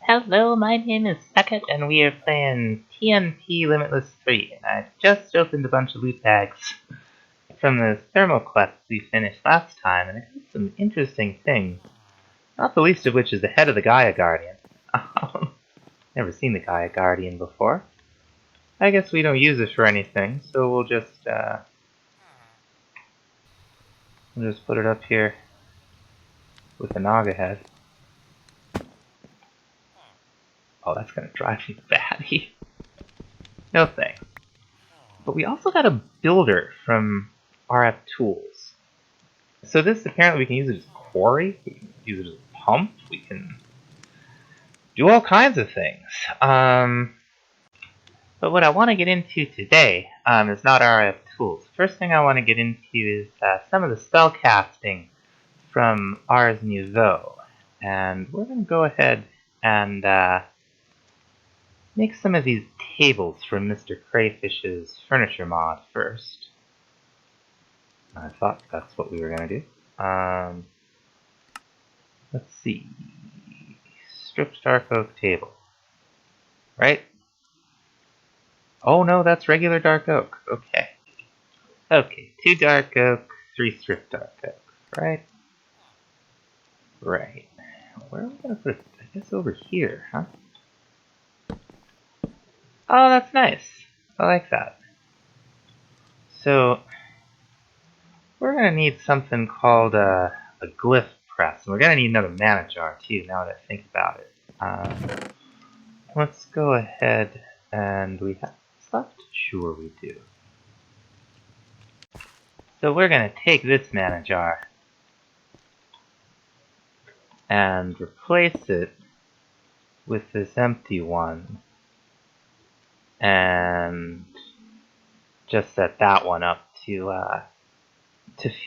Hello, my name is Second, and we are playing TNP Limitless 3. I just opened a bunch of loot bags from the thermal quest we finished last time, and I got some interesting things. Not the least of which is the head of the Gaia Guardian. Never seen the Gaia Guardian before. I guess we don't use it for anything, so we'll just put it up here with the Naga head. Oh, that's gonna drive me batty. No thanks. But we also got a builder from RF Tools. So this, apparently we can use it as a quarry, we can use it as a pump, we can do all kinds of things. But what I want to get into today is not RF Tools. First thing I want to get into is some of the spell casting from Ars Nouveau. And we're going to go ahead and make some of these tables from Mr. Crayfish's furniture mod first. I thought that's what we were going to do. Let's see. Stripped dark oak table. Right? Oh no, that's regular dark oak. Okay. Okay, 2 dark oak, 3 stripped dark oak. Right? Right. Where are we going to put it? I guess over here, huh? Oh, that's nice. I like that. So, we're going to need something called a glyph press. And we're going to need another mana jar too, now that I think about it. Let's go ahead and we have stuff? Sure we do. So we're going to take this mana jar and replace it with this empty one and just set that one up to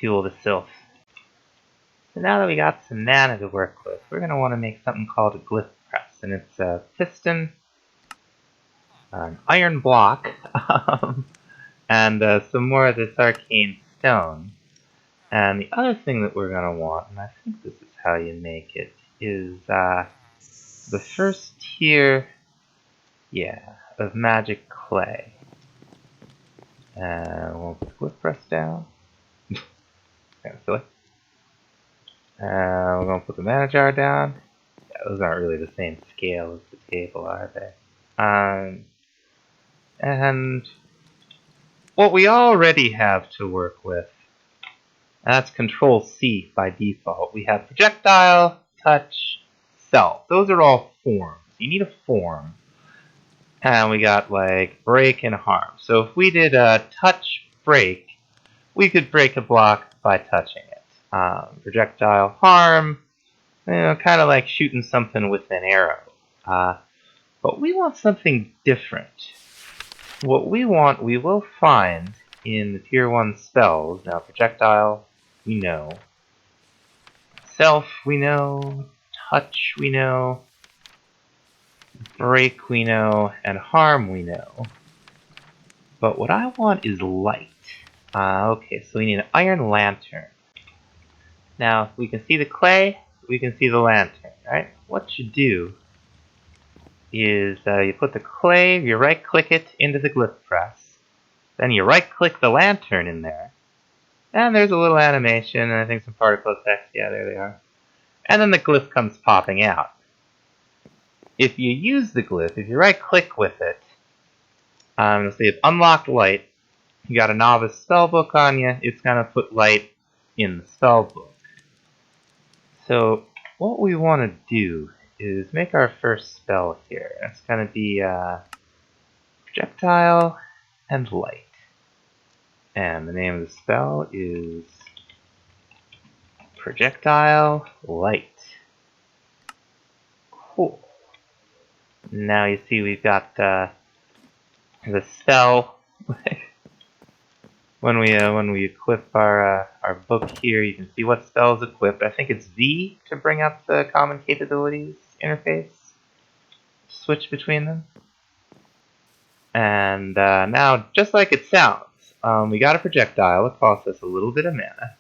fuel the sylph. So now that we got some mana to work with, we're going to want to make something called a glyph press, and it's a piston, an iron block, and some more of this arcane stone. And the other thing that we're going to want, and I think this is how you make it, is the first tier, of magic clay. And we'll put the glyph press down. Kind of silly. We're going to put the mana jar down. Yeah, those aren't really the same scale as the table, are they? And what we already have to work with, that's Control C by default. We have projectile, touch, self. Those are all forms. You need a form. And we got like break and harm. So if we did a touch break, we could break a block by touching it. Projectile harm, kind of like shooting something with an arrow. But we want something different. What we want, we will find in the tier 1 spells. Now, projectile, we know. Self, we know. Touch, we know. Break, we know. And harm, we know. But what I want is light. Okay, so we need an iron lantern. Now, we can see the clay, we can see the lantern, right? What you do is you put the clay, you right-click it into the glyph press, then you right-click the lantern in there, and there's a little animation, and I think some particle effects, yeah, there they are. And then the glyph comes popping out. If you use the glyph, if you right-click with it, you'll see it's unlocked light, you got a novice spellbook on you, it's going to put light in the spellbook. So what we want to do is make our first spell here. It's going to be projectile and light. And the name of the spell is projectile light. Cool. Now you see we've got the spell. When we equip our book here, you can see what spells equipped. I think it's V to bring up the common capabilities interface. Switch between them. And now, just like it sounds, we got a projectile. It costs us a little bit of mana.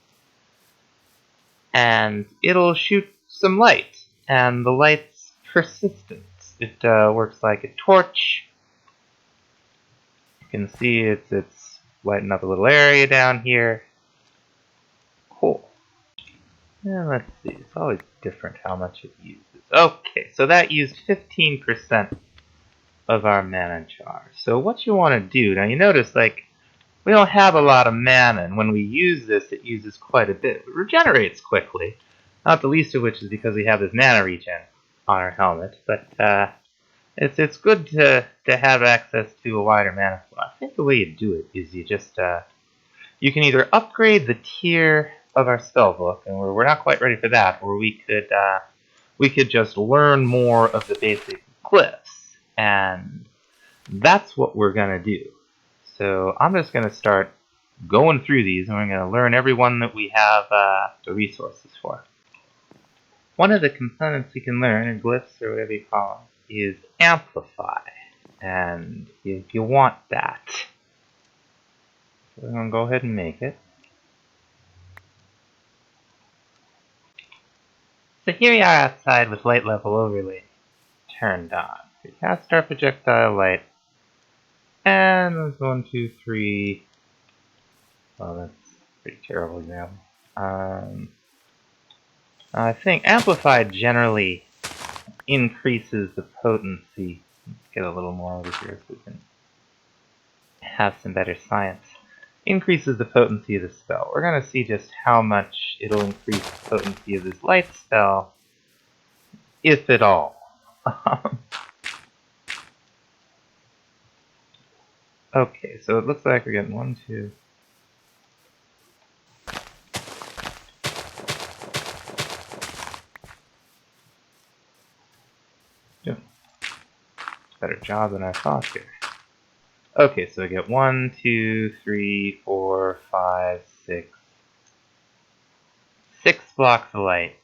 And it'll shoot some light. And the light's persistence. It works like a torch. You can see it's lighting up a little area down here. Cool. And let's see, it's always different how much it uses. Okay, so that used 15% of our mana jar. So what you want to do, now you notice like we don't have a lot of mana, and when we use this, it uses quite a bit. It regenerates quickly, not the least of which is because we have this mana regen on our helmet, but it's good to have access to a wider mana flow. I think the way you do it is you just you can either upgrade the tier of our spellbook, and we're not quite ready for that, or we could just learn more of the basic glyphs, and that's what we're gonna do. So I'm just gonna start going through these, and we're gonna learn every one that we have the resources for. One of the components we can learn, or glyphs, or whatever you call them, is amplify, and you want that. So we're gonna go ahead and make it. So here we are outside with light level overlay turned on. We cast our projectile light, and there's 1, 2, 3. Oh, that's pretty terrible example. I think amplified generally increases the potency. Let's get a little more over here so we can have some better science. Increases the potency of the spell. We're going to see just how much it'll increase the potency of this light spell, if at all. Okay, so it looks like we're getting 1, 2. Doing a better job than I thought here. Okay, so we get 1, 2, 3, 4, 5, 6. 6 blocks of light.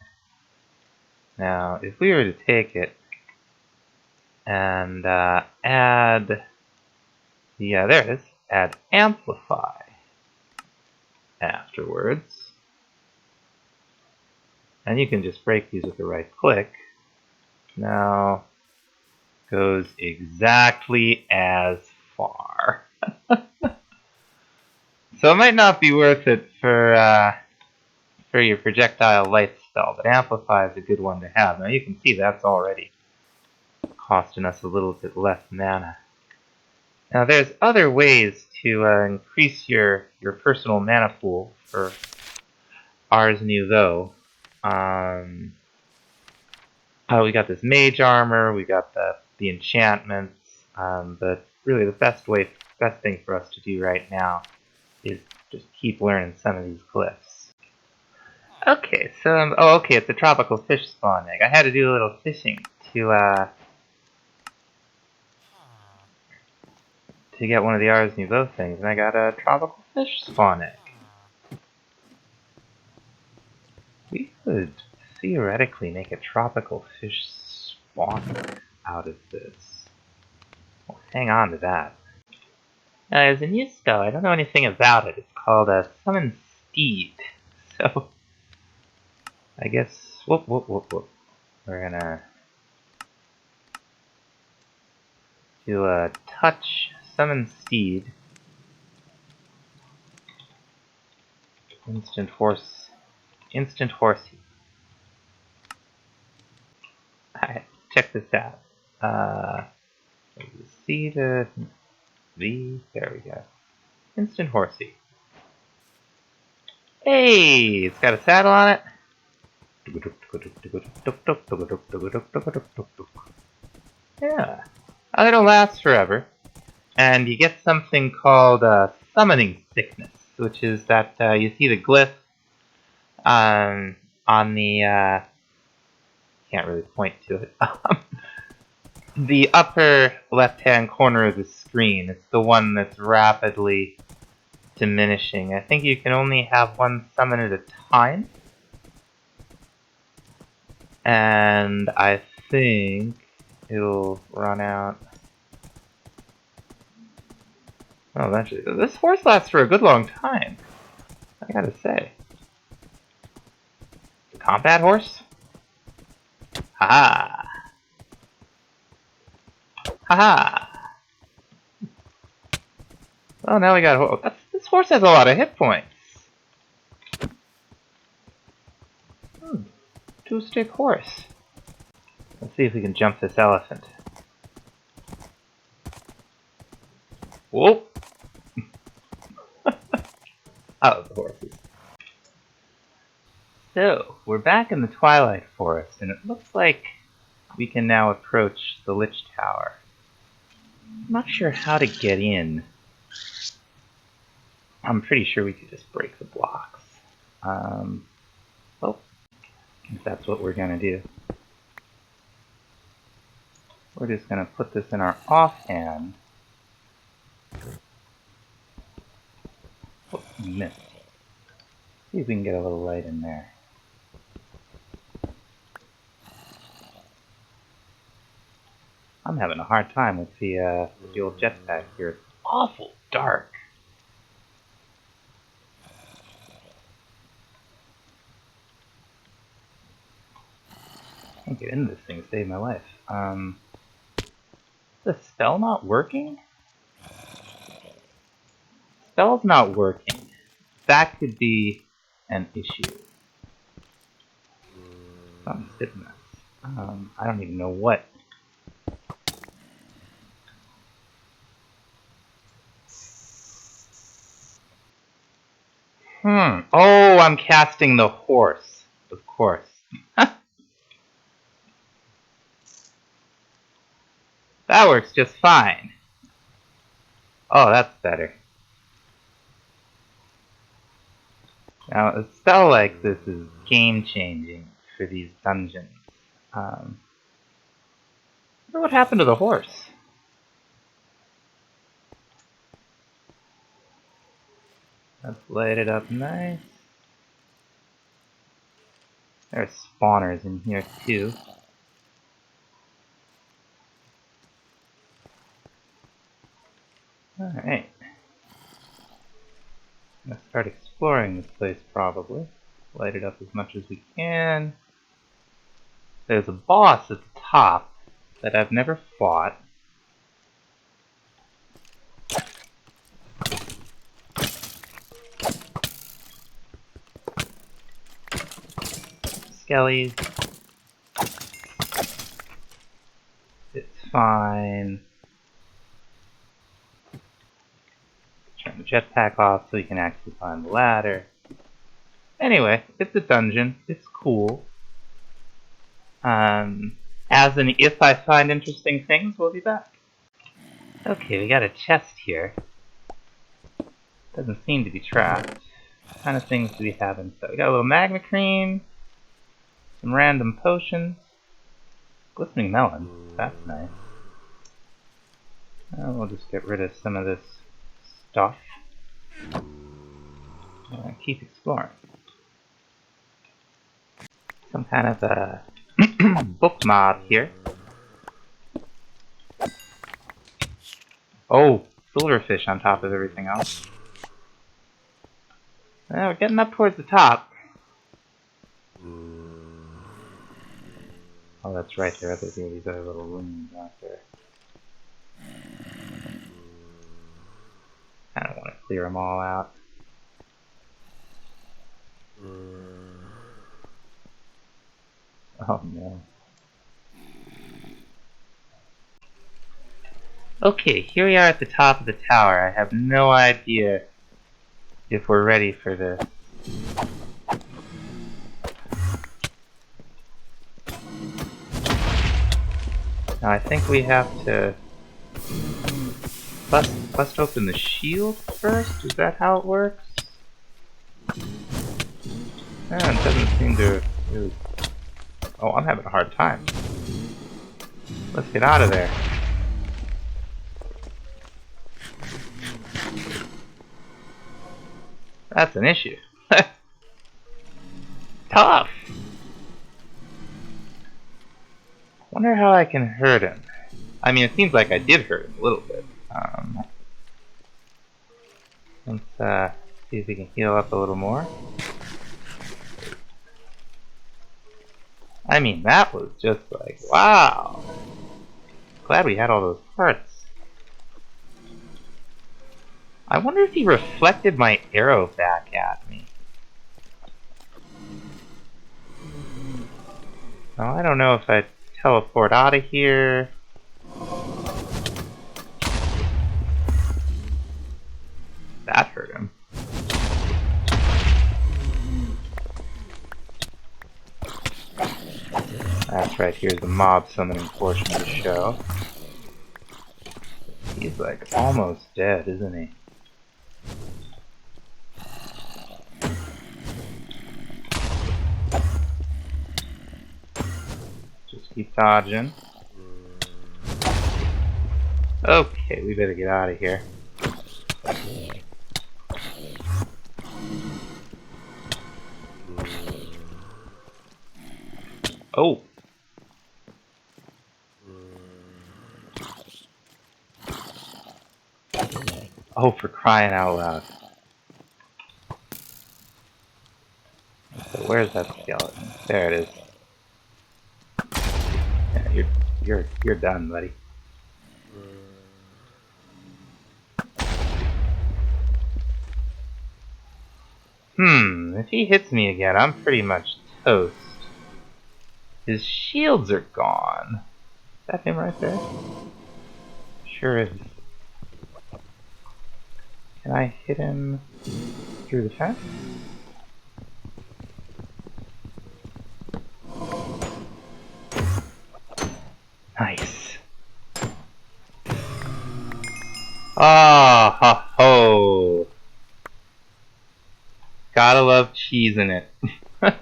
Now, if we were to take it and add, yeah, there it is, add amplify afterwards, and you can just break these with the right click. Now, goes exactly as far. So it might not be worth it for your projectile light spell, but amplify is a good one to have. Now you can see that's already costing us a little bit less mana. Now there's other ways to increase your personal mana pool for Ars Nouveau. We got this mage armor, we got the enchantments, but really the best thing for us to do right now is just keep learning some of these glyphs. Okay, so okay, it's a tropical fish spawn egg. I had to do a little fishing to get one of the Ars Nouveau things, and I got a tropical fish spawn egg. We could theoretically make a tropical fish spawn out of this. Well, hang on to that. Now, there's a new spell. I don't know anything about it. It's called a Summon Steed. So, I guess, whoop. We're gonna do a touch Summon Steed. Instant horsey. Alright, check this out. C to V, there we go. Instant horsey. Hey, it's got a saddle on it. Yeah. They don't last forever. And you get something called summoning sickness, which is that you see the glyph on the can't really point to it. The upper left-hand corner of the screen. It's the one that's rapidly diminishing. I think you can only have one summon at a time. And I think it'll run out. Oh, eventually. This horse lasts for a good long time, I gotta say. The combat horse? Haha! Aha! Oh, now we got a horse. This horse has a lot of hit points. Two-stick horse. Let's see if we can jump this elephant. Whoop! Out of the horses. So, we're back in the Twilight Forest, and it looks like we can now approach the Lich Tower. I'm not sure how to get in. I'm pretty sure we could just break the blocks. Well, if that's what we're gonna do. We're just gonna put this in our offhand. Oh, missed. See if we can get a little light in there. I'm having a hard time with the old jetpack here. It's awful dark. I can't get into this thing to save my life. Is the spell not working? Spell's not working. That could be an issue. Something's hitting us. I don't even know what. Oh, I'm casting the horse. Of course. That works just fine. Oh, that's better. Now, a spell like this is game-changing for these dungeons. I wonder what happened to the horse. Let's light it up nice. There's spawners in here too. Alright. Let's start exploring this place probably. Light it up as much as we can. There's a boss at the top that I've never fought. Skellies. It's fine. Turn the jetpack off so you can actually climb the ladder. Anyway, it's a dungeon. It's cool. As in, if I find interesting things, we'll be back. Okay, we got a chest here. Doesn't seem to be trapped. What kind of things do we have inside? We got a little magma cream. Some random potions. Glistening melon. That's nice. We'll just get rid of some of this stuff. Keep exploring. Some kind of a book mob here. Oh, silverfish on top of everything else. Well, we're getting up towards the top. Oh, that's right, there are these other little rooms out there. I don't want to clear them all out. Oh no. Okay, here we are at the top of the tower. I have no idea if we're ready for this. Now I think we have to bust open the shield first? Is that how it works? It doesn't seem to really... Oh, I'm having a hard time. Let's get out of there. That's an issue. Tough! Wonder how I can hurt him. I mean, it seems like I did hurt him a little bit. Let's see if we can heal up a little more. I mean, that was just like, wow! Glad we had all those parts. I wonder if he reflected my arrow back at me. Well, I don't know if I teleport out of here. That hurt him. That's right, here's the mob summoning portion of the show. He's like almost dead, isn't he? Just keep dodging. Okay, we better get out of here. Oh! Oh, for crying out loud. So where's that skeleton? There it is. Yeah, you're done, buddy. If he hits me again, I'm pretty much toast. His shields are gone. Is that him right there? Sure is. Can I hit him through the fence? Nice. Ah, ha ho. Gotta love cheese in it. Is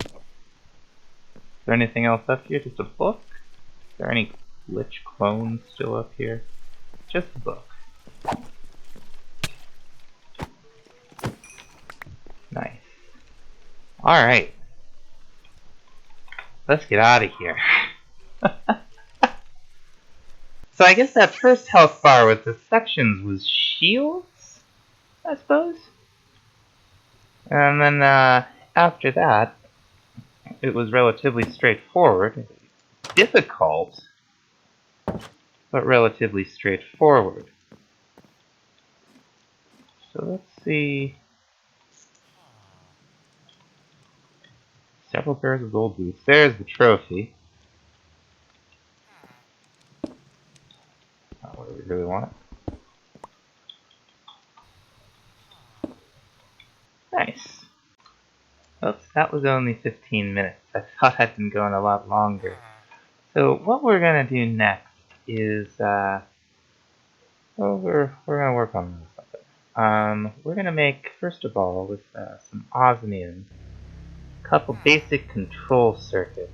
there anything else up here? Just a book? Is there any Lich clones still up here? Just a book. Nice. Alright. Let's get out of here. So I guess that first health bar with the sections was shields, I suppose? And then after that, it was relatively straightforward. Difficult, but relatively straightforward. So let's see. Several pairs of gold boots. There's the trophy. What do we really want? Nice. Oops, that was only 15 minutes. I thought I'd been going a lot longer. So what we're gonna do next is, well, we're gonna work on something. We're gonna make, first of all, with some osmium, a couple basic control circuits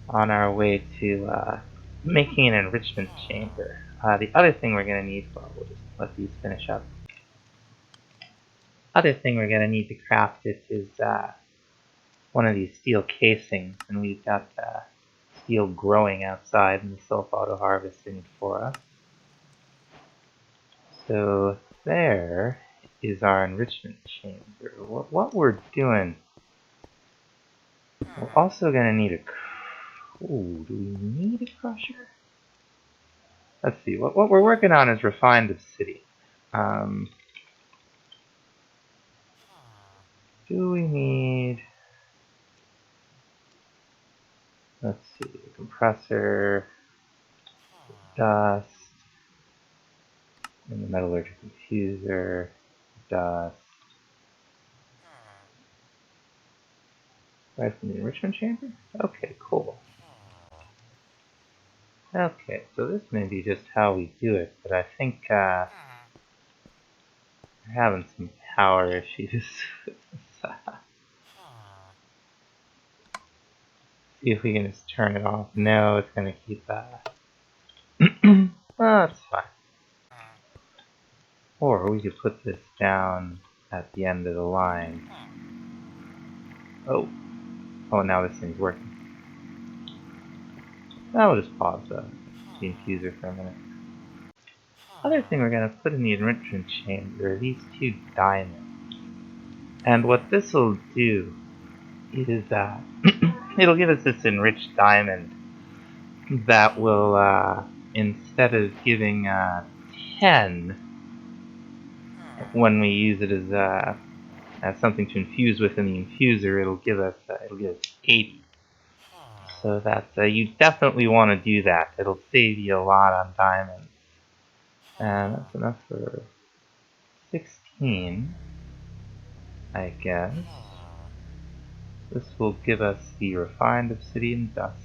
on our way to making an enrichment chamber. The other thing we're gonna need, well, we'll just let these finish up. Other thing we're gonna need to craft it is one of these steel casings, and we've got steel growing outside in the self-auto harvesting for us. So there is our enrichment chamber. What we're doing, we're also gonna need a. Ooh, do we need a crusher? Let's see. What we're working on is refined obsidian. Do we need? Let's see. A compressor, dust, and the metallurgical diffuser, dust. Right from the enrichment chamber? Okay, cool. Okay, so this may be just how we do it, but I think we're having some power issues. See if we can just turn it off. No, it's gonna keep well, that's fine. Or we could put this down at the end of the line. Oh, now this thing's working. Now we'll just pause the infuser for a minute. Other thing we're gonna put in the enrichment chamber are these two diamonds. And what this will do is it'll give us this enriched diamond that will instead of giving 10 when we use it as something to infuse with in the infuser, it'll give us 80. So that's you definitely want to do that. It'll save you a lot on diamonds. And that's enough for 16, I guess. This will give us the Refined Obsidian dust.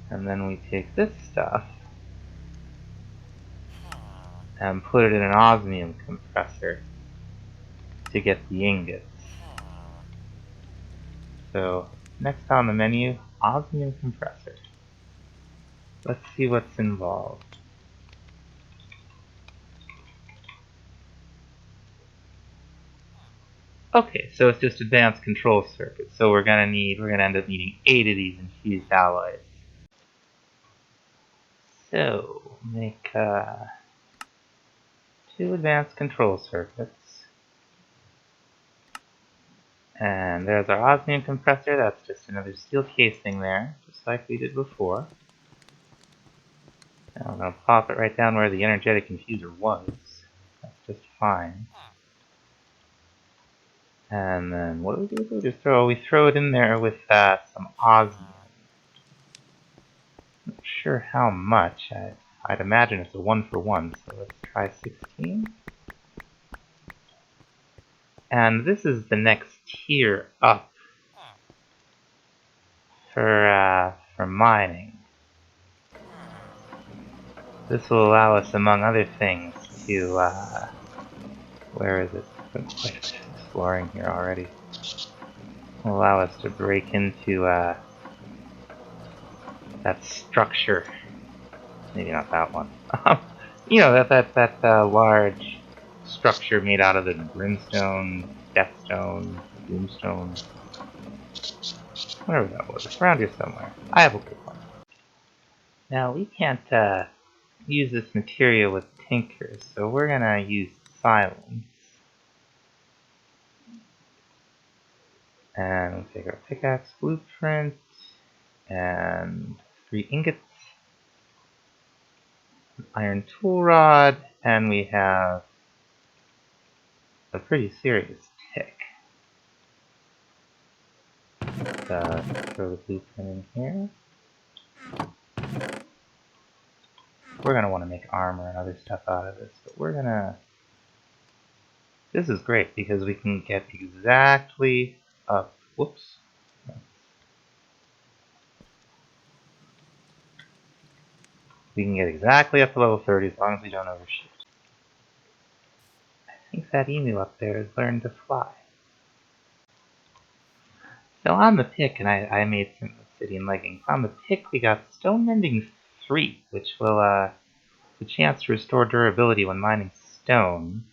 And then we take this stuff and put it in an osmium compressor to get the ingots. So, next on the menu, osmium compressor. Let's see what's involved. Okay, so it's just advanced control circuits. So we're gonna end up needing 8 of these infused alloys. So make 2 advanced control circuits. And there's our osmium compressor. That's just another steel casing there, just like we did before. Now I'm gonna pop it right down where the energetic infuser was. That's just fine. And then what do we do? We throw it in there with some osmium. Not sure how much. I'd imagine it's a 1-for-1, so let's try 16. And this is the next tier up for mining. This will allow us, among other things, to where is it? I've been quite a bit of exploring here already. Will allow us to break into that structure. Maybe not that one. You know, that large structure made out of the brimstone, deathstone, doomstone, whatever that was. It's around here somewhere. I have a good one. Now we can't use this material with tinkers, so we're gonna use silence. And we'll take our pickaxe blueprint and 3 ingots, an iron tool rod, and we have a pretty serious tick. Let's throw the blueprint in here. We're gonna want to make armor and other stuff out of this, but we're gonna. This is great because we can get exactly up. Whoops. We can get exactly up to level 30 as long as we don't overshoot. I think that emu up there has learned to fly. So on the pick, and I made some obsidian leggings. On the pick, we got Stone Mending 3, which will the chance to restore durability when mining stone.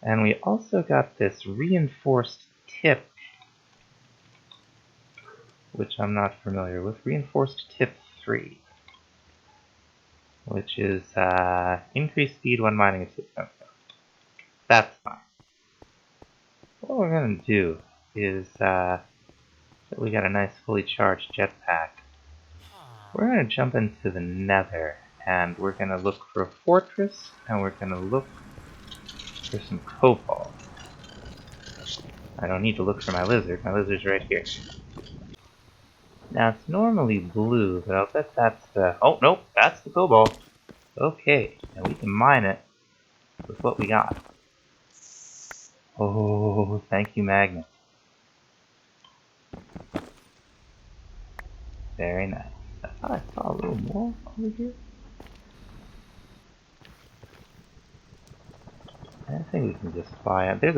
And we also got this reinforced tip, which I'm not familiar with. Reinforced tip 3, which is increased speed when mining a system. That's fine. What we're gonna do is we got a nice fully charged jetpack. We're gonna jump into the Nether, and we're gonna look for a fortress, and we're gonna look for some cobalt. I don't need to look for my lizard. My lizard's right here. Now it's normally blue, but I'll bet that's the. Oh nope, that's the cobalt. Okay, and we can mine it with what we got. Oh, thank you, Magnet. Very nice. I thought I saw a little more over here. I think we can just fly out. There's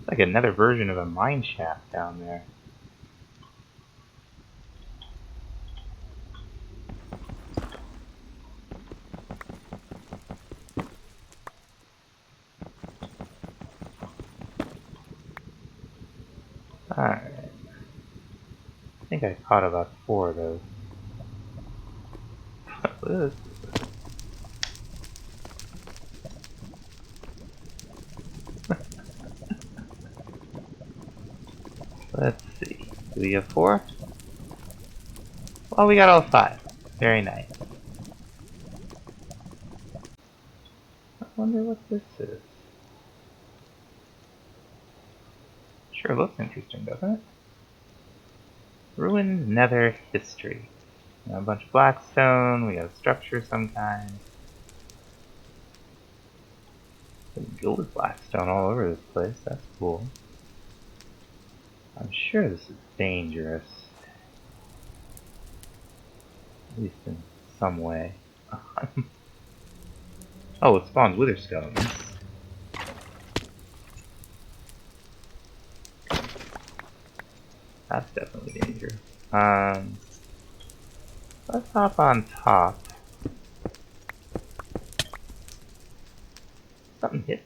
like another version of a mine shaft down there. Alright. I think I caught about 4 of those. Look. Let's see. Do we have 4? Oh, we got all 5. Very nice. I wonder what this is. Sure looks interesting, doesn't it? Ruined Nether History. A bunch of blackstone, we got a structure of some kind. Some gilded blackstone all over this place, that's cool. I'm sure this is dangerous. At least in some way. Oh, it spawns wither stones. That's definitely dangerous. Let's hop on top. Something hit.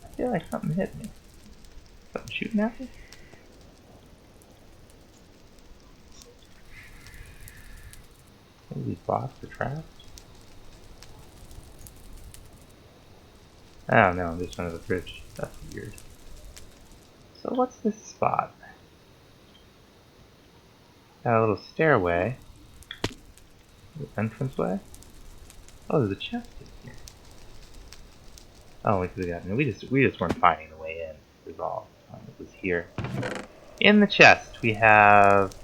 I feel like something hit me. Something shooting at me? Maybe these blocks are trapped? I don't know, I'm just under the bridge. That's weird. So what's this spot? Got a little stairway. Entranceway? Oh, there's a chest in here. Oh, we just weren't finding the way in. It was all it was here. In the chest we have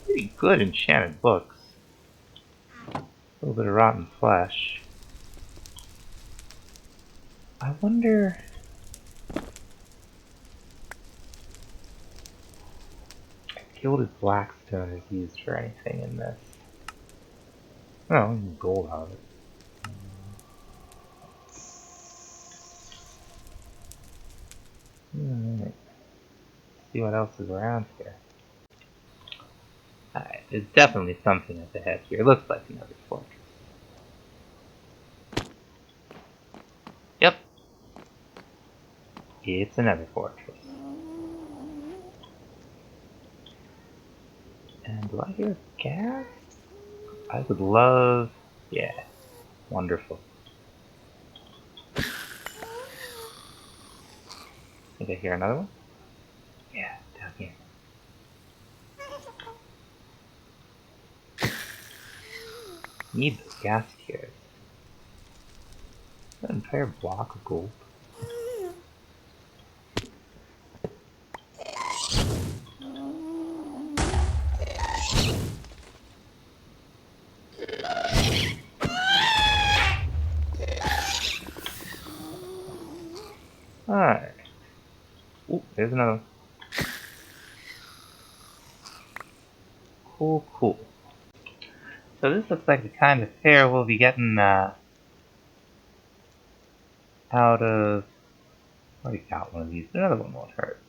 pretty good enchanted books. A little bit of rotten flesh. I wonder. Gilded blackstone is used for anything in this. Oh, gold out of it. Alright. See what else is around here. Alright, there's definitely something up ahead here. It looks like another fortress. Yep. It's another fortress. And do I hear gas? I would love... Yeah. Wonderful. Think I hear another one? Yeah, down here. Need those gas tiers. An entire block of gold. Alright. Ooh, there's another one. Cool, cool. So this looks like the kind of fare we'll be getting out of... Already got one of these, but another one won't hurt.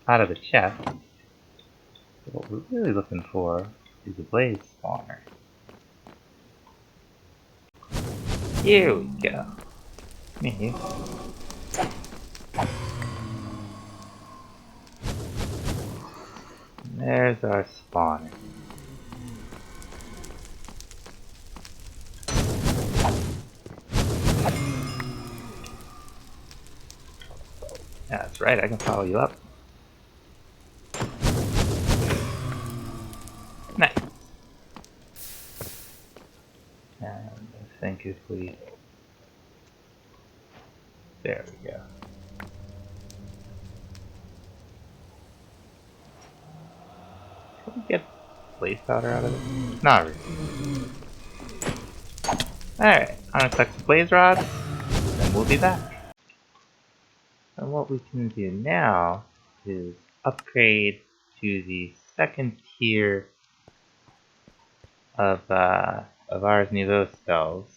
Out of the chest. So what we're really looking for is a blaze spawner. Here we go. Come here. And there's our spawner. That's right, I can follow you up. Nice. And I think if we... There we go. Can we get blaze powder out of it? Not really. Alright, I'm gonna collect some blaze rods, and we'll be back. And what we can do now is upgrade to the second tier of Ars Nouveau spells.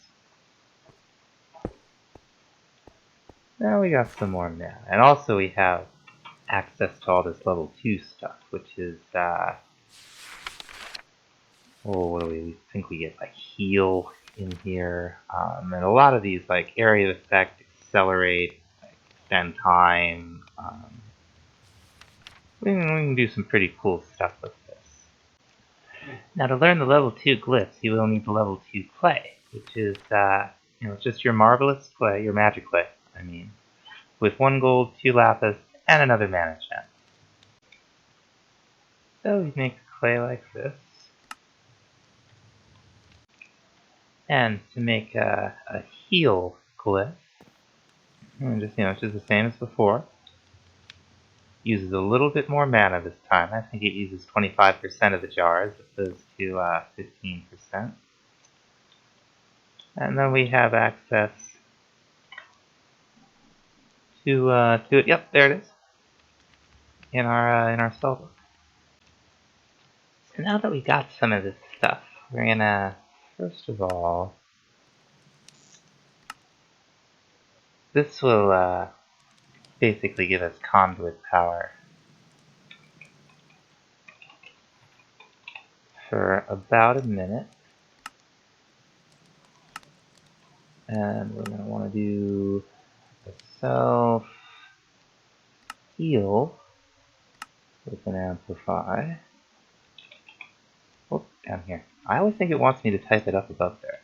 Now we got some more now. And also we have access to all this level 2 stuff, which is, oh, what do we think we get? Like heal in here. And a lot of these, like area of effect, accelerate, like, extend time. We can do some pretty cool stuff with this. Now to learn the level 2 glyphs, you will need the level 2 clay, which is, it's just your marvelous clay, your magic clay, I mean, with 1 gold, 2 lapis, and another mana gem. So we make clay like this. And to make a heal glyph, just just the same as before. Uses a little bit more mana this time. I think it uses 25% of the jars as opposed to 15%. And then we have access to it. Yep, there it is. In our spellbook. So now that we got some of this stuff, we're gonna first of all, this will basically give us conduit power for about a minute. And we're going to want to do a self heal with an amplify. Oh, down here. I always think it wants me to type it up above there.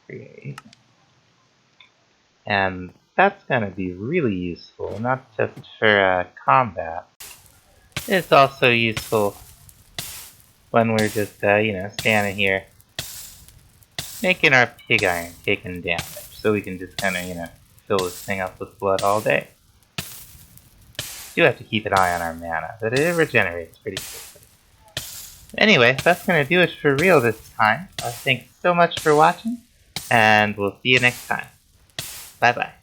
Create. And that's going to be really useful, not just for combat. It's also useful when we're just, standing here making our pig iron taking damage. So we can just kind of, fill this thing up with blood all day. Do have to keep an eye on our mana, but it regenerates pretty quickly. Anyway, that's going to do it for real this time. Thanks so much for watching, and we'll see you next time. Bye bye.